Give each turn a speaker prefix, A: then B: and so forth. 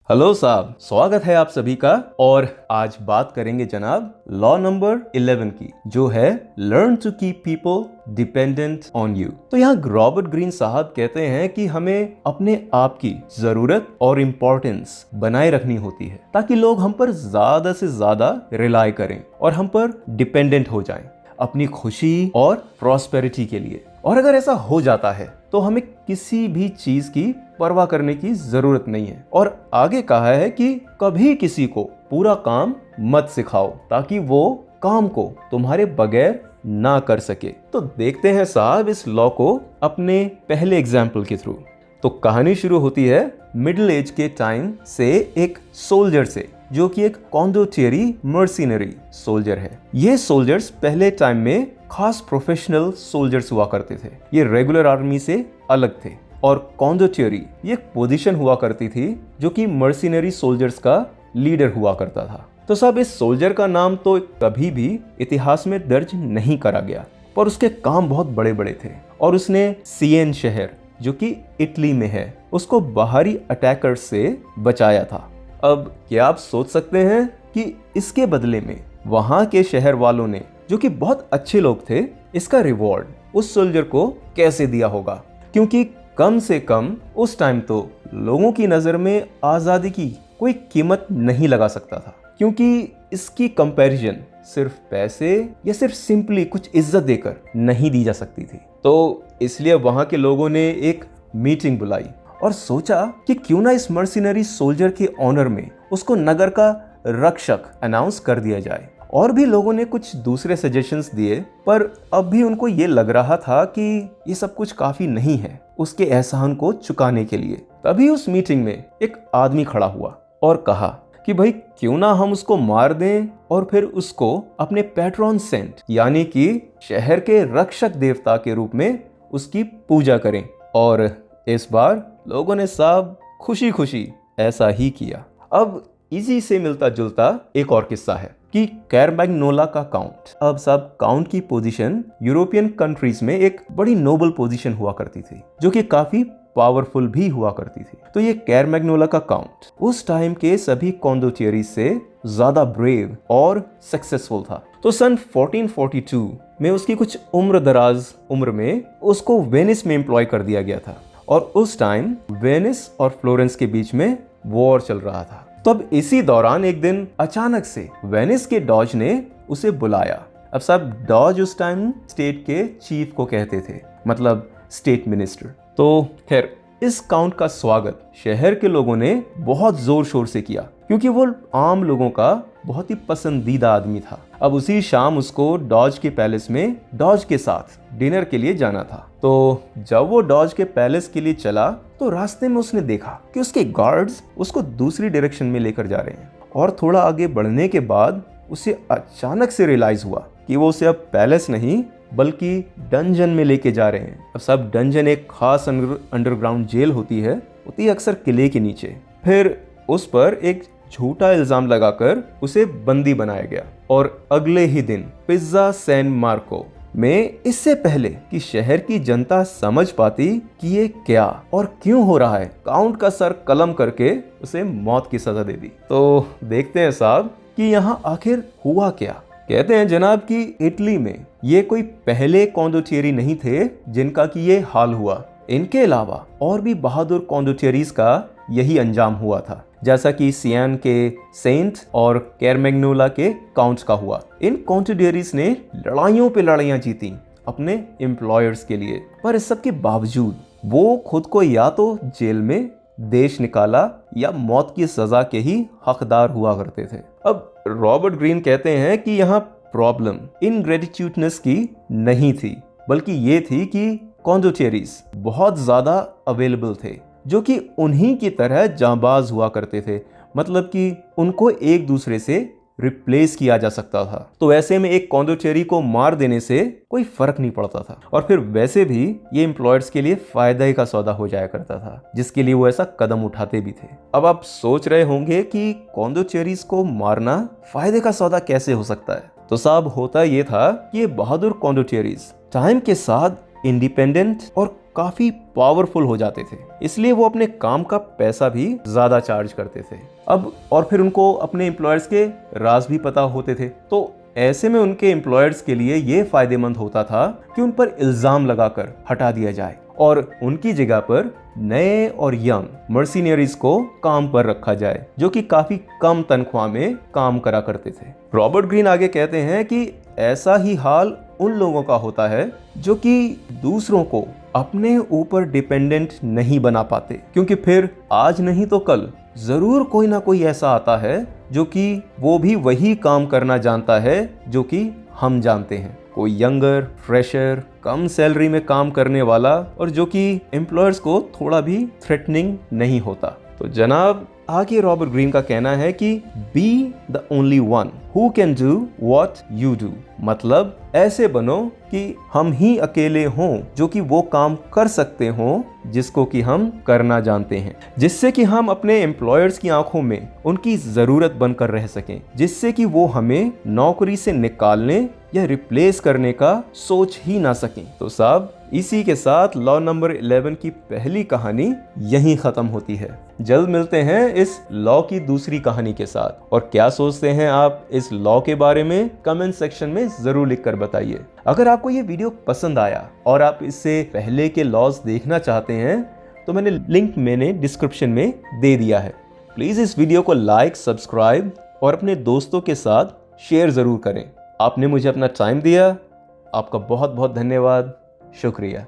A: Hello साहब, स्वागत है आप सभी का। और आज बात करेंगे जनाब लॉ नंबर 11 की, जो है learn to keep people dependent on you. तो यहाँ रॉबर्ट ग्रीन साहब कहते हैं कि हमें अपने आप की जरूरत और इम्पोर्टेंस बनाए रखनी होती है ताकि लोग हम पर ज्यादा से ज्यादा रिलाई करें और हम पर डिपेंडेंट हो जाएं अपनी खुशी और प्रॉस्पेरिटी के लिए। और अगर ऐसा हो जाता है तो हमें किसी भी चीज की परवाह करने की जरूरत नहीं है। और आगे कहा है कि कभी किसी को पूरा काम मत सिखाओ ताकि वो काम को तुम्हारे बगैर ना कर सके। तो देखते हैं साहब इस लॉ को अपने पहले एग्जाम्पल के थ्रू। तो कहानी शुरू होती है मिडिल एज के टाइम से एक सोल्जर से, जो कि एक कॉन्डोटियरी मर्सिनरी सोल्जर है। ये सोल्जर्स पहले टाइम में खास प्रोफेशनल सोल्जर्स हुआ करते थे। ये रेगुलर आर्मी से अलग थे। और कॉन्डोटियरी ये एक पोजीशन हुआ करती थी जो कि मर्सिनरी सोल्जर्स का लीडर हुआ करता था। तो सब इस सोल्जर का नाम तो कभी भी इतिहास में दर्ज नहीं करा गया, पर उसके काम बहुत बड़े बड़े थे। और उसने सिएन शहर, जो कि इटली में है, उसको बाहरी अटैकर्स से बचाया था। अब क्या आप सोच सकते हैं कि इसके बदले में वहां के शहर वालों ने, जो कि बहुत अच्छे लोग थे, इसका रिवॉर्ड उस सोल्जर को कैसे दिया होगा? क्योंकि कम से कम उस टाइम तो लोगों की नजर में आजादी की कोई कीमत नहीं लगा सकता था, क्योंकि इसकी कंपैरिजन सिर्फ पैसे या सिर्फ सिंपली कुछ इज्जत देकर नहीं दी जा सकती थी। तो इसलिए वहां के लोगों ने एक मीटिंग बुलाई और सोचा कि क्यों ना इस मर्सिनरी सोल्जर के ऑनर में उसको नगर का रक्षक अनाउंस कर दिया जाए। और भी लोगों ने कुछ दूसरे सजेशंस दिए, पर अब भी उनको ये लग रहा था कि ये सब कुछ काफी नहीं है उसके एहसान को चुकाने के लिए। तभी उस मीटिंग में एक आदमी खड़ा हुआ और कहा कि भाई क्यों ना हम उसको मार दें और फिर उसको अपने पैट्रॉन सेंट, यानी कि शहर के रक्षक देवता के रूप में उसकी पूजा करें। और इस बार लोगों ने सब खुशी खुशी ऐसा ही किया। अब इसी से मिलता जुलता एक और किस्सा है कि कैरमैग्नोला का काउंट। अब सब काउंट की पोजीशन यूरोपियन कंट्रीज में एक बड़ी नोबल पोजीशन हुआ करती थी, जो कि काफी पावरफुल भी हुआ करती थी। तो ये कैरमैग्नोला का काउंट उस टाइम के सभी कॉन्डोटियरीज से ज्यादा ब्रेव और सक्सेसफुल था। तो सन 1442 में उसकी कुछ उम्र दराज उम्र में उसको वेनिस में एम्प्लॉय कर दिया गया था। और उस टाइम वेनिस और फ्लोरेंस के बीच में वॉर चल रहा था। तब इसी दौरान एक दिन अचानक से वेनिस के डॉज ने उसे बुलाया। अब सब डॉज उस टाइम स्टेट के चीफ को कहते थे, मतलब स्टेट मिनिस्टर। तो खैर इस काउंट का स्वागत शहर के लोगों ने बहुत जोर शोर से किया, क्योंकि वो आम लोगों का बहुत ही पसंदीदा आदमी था। अब उसी शाम उसको डॉज के पैलेस में डॉज के साथ डिनर के लिए जाना था। तो जब वो डॉज के पैलेस के लिए चला तो रास्ते में उसने देखा कि उसके गार्ड्स उसको दूसरी डायरेक्शन में लेकर जा रहे हैं। और थोड़ा आगे बढ़ने के बाद उसे अचानक से रियलाइज हुआ कि वो उसे अब पैलेस नहीं बल्कि डंजन में लेके जा रहे हैं। अब सब डंजन एक खास अंडरग्राउंड जेल होती है अक्सर किले के नीचे। फिर उस पर एक झूठा इल्जाम लगाकर उसे बंदी बनाया गया। और अगले ही दिन पिज्जा सैन मार्को में, इससे पहले कि शहर की जनता समझ पाती कि ये क्या और क्यों हो रहा है, काउंट का सर कलम करके उसे मौत की सजा दे दी। तो देखते हैं साहब कि यहाँ आखिर हुआ क्या। कहते हैं जनाब कि इटली में ये कोई पहले कॉन्डोटियरी नहीं थे जिनका कि ये हाल हुआ। इनके अलावा और भी बहादुर कॉन्डोटियरीज का यही अंजाम हुआ था, जैसा कि सियान के सेंट और कैरमैग्नोला के काउंट्स का हुआ। इन कॉन्डोटियरीज ने लड़ाइयों पे लड़ाइयां जीती अपने एम्प्लॉयर्स के लिए, पर इस सब के बावजूद वो खुद को या तो जेल में देश निकाला या मौत की सजा के ही हकदार हुआ करते थे। अब रॉबर्ट ग्रीन कहते हैं कि यहाँ प्रॉब्लम इनग्रेटिट्यूडनेस की नहीं थी, बल्कि ये थी कि कॉन्डोटियरीज बहुत ज्यादा अवेलेबल थे, जो कि उन्हीं की तरह जांबाज हुआ करते थे। मतलब कि उनको एक दूसरे से रिप्लेस किया जा सकता था। तो ऐसे में एक कॉन्डोटियरी को मार देने से कोई फर्क नहीं पड़ता था। और फिर वैसे भी ये एम्प्लॉयर्स के लिए फायदे का सौदा हो जाया करता था, जिसके लिए वो ऐसा कदम उठाते भी थे। अब आप सोच रहे होंगे कि कॉन्डोटियरीज को मारना फायदे का सौदा कैसे हो सकता है। तो साहब होता ये था कि ये बहादुर कॉन्डोटियरीज टाइम के साथ इंडिपेंडेंट और काफी पावरफुल हो जाते थे, इसलिए वो अपने काम का पैसा भी ज्यादा चार्ज करते थे। अब और फिर उनको अपने एम्प्लॉयर्स के राज भी पता होते थे, तो ऐसे में उनके एम्प्लॉयर्स के लिए ये फायदेमंद होता था कि उन पर इल्जाम लगाकर हटा दिया जाए और उनकी जगह पर नए और यंग मर्सिनरीज को काम पर रखा जाए, जो कि काफी कम तनख्वाह में काम करा करते थे। रॉबर्ट ग्रीन आगे कहते हैं कि ऐसा ही हाल उन लोगों का होता है जो कि दूसरों को अपने ऊपर डिपेंडेंट नहीं बना पाते, क्योंकि फिर आज नहीं तो कल जरूर कोई ना कोई ऐसा आता है जो कि वो भी वही काम करना जानता है जो कि हम जानते हैं। कोई यंगर, फ्रेशर, कम सैलरी में काम करने वाला और जो कि एम्प्लॉयर्स को थोड़ा भी थ्रेटनिंग नहीं होता। तो जनाब आगे रॉबर्ट ग्रीन का कहना है कि be the only one who can do what you do, मतलब ऐसे बनो कि हम ही अकेले हों जो कि वो काम कर सकते हों जिसको कि हम करना जानते हैं, जिससे कि हम अपने एम्प्लॉयर्स की आंखों में उनकी जरूरत बनकर रह सकें, जिससे कि वो हमें नौकरी से निकालने या रिप्लेस करने का सोच ही ना सकें। तो साहब इसी के साथ लॉ नंबर 11 की पहली कहानी यहीं खत्म होती है। जल्द मिलते हैं इस लॉ की दूसरी कहानी के साथ। और क्या सोचते हैं आप इस लॉ के बारे में कमेंट सेक्शन में जरूर लिखकर बताइए। अगर आपको ये वीडियो पसंद आया और आप इससे पहले के लॉज देखना चाहते हैं तो मैंने डिस्क्रिप्शन में दे दिया है। प्लीज इस वीडियो को लाइक, सब्सक्राइब और अपने दोस्तों के साथ शेयर जरूर करें। आपने मुझे अपना टाइम दिया, आपका बहुत बहुत धन्यवाद, शुक्रिया।